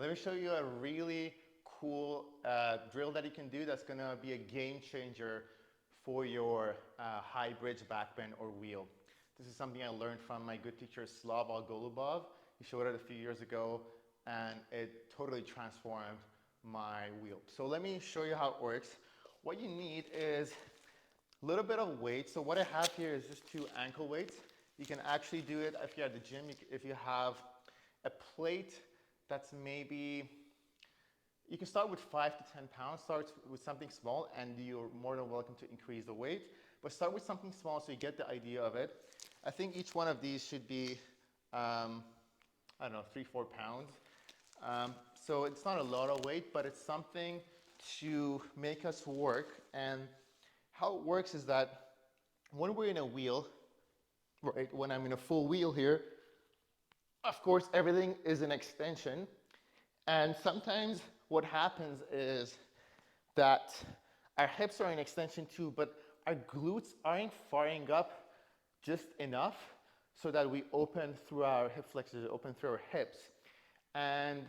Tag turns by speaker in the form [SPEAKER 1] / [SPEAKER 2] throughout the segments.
[SPEAKER 1] Let me show you a really cool drill that you can do that's gonna be a game changer for your high bridge back bend or wheel. This is something I learned from my good teacher Slava Golubov. He showed it a few years ago and it totally transformed my wheel. So let me show you how it works. What you need is a little bit of weight. So what I have here is just 2 ankle weights. You can actually do it if you're at the gym, if you have a plate that's maybe, you can start with 5 to 10 pounds, start with something small, and you're more than welcome to increase the weight. But start with something small so you get the idea of it. I think each one of these should be, I don't know, 3-4 pounds. So it's not a lot of weight, but it's something to make us work. And how it works is that when we're in a wheel, right, when I'm in a full wheel here, of course, everything is an extension. And sometimes what happens is that our hips are an extension too, but our glutes aren't firing up just enough so that we open through our hip flexors, open through our hips. And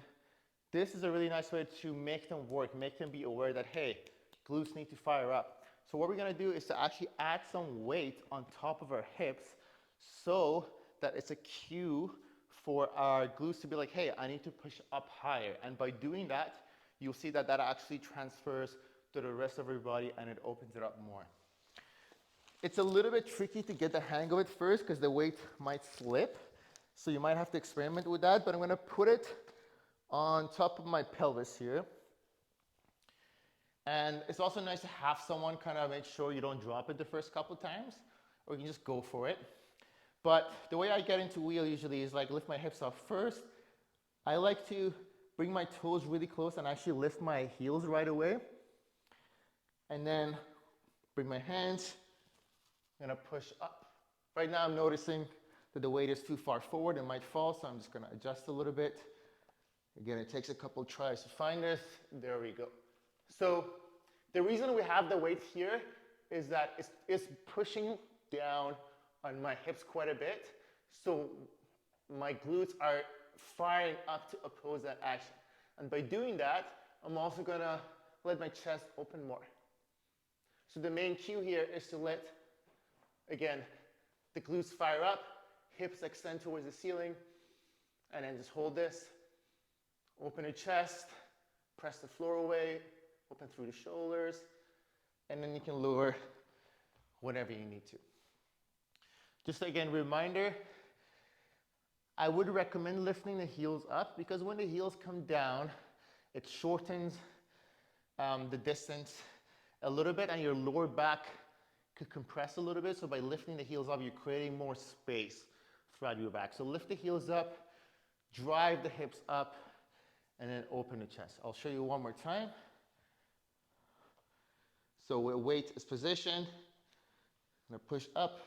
[SPEAKER 1] this is a really nice way to make them work, make them be aware that, hey, glutes need to fire up. So what we're gonna do is to actually add some weight on top of our hips so that it's a cue for our glutes to be like, hey, I need to push up higher. And by doing that, you'll see that that actually transfers to the rest of your body and it opens it up more. It's a little bit tricky to get the hang of it first because the weight might slip. So you might have to experiment with that, but I'm gonna put it on top of my pelvis here. And it's also nice to have someone kind of make sure you don't drop it the first couple of times, or you can just go for it. But the way I get into wheel usually is like lift my hips up first. I like to bring my toes really close and actually lift my heels right away. And then bring my hands, I'm gonna push up. Right now I'm noticing that the weight is too far forward and might fall, so I'm just gonna adjust a little bit. Again, it takes a couple tries to find this. There we go. So the reason we have the weight here is that it's pushing down on my hips quite a bit. So my glutes are firing up to oppose that action. And by doing that, I'm also gonna let my chest open more. So the main cue here is to let, again, the glutes fire up, hips extend towards the ceiling, and then just hold this. Open your chest, press the floor away, open through the shoulders, and then you can lower whenever you need to. Just again, reminder, I would recommend lifting the heels up because when the heels come down, it shortens the distance a little bit and your lower back could compress a little bit. So by lifting the heels up, you're creating more space throughout your back. So lift the heels up, drive the hips up, and then open the chest. I'll show you one more time. So where weight is positioned, I'm gonna push up,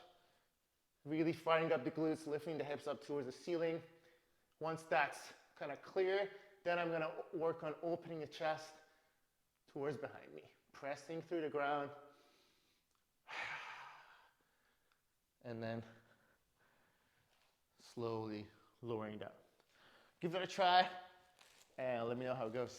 [SPEAKER 1] really firing up the glutes, lifting the hips up towards the ceiling. Once that's kind of clear, then I'm gonna work on opening the chest towards behind me, pressing through the ground, and then slowly lowering down. Give it a try, and let me know how it goes.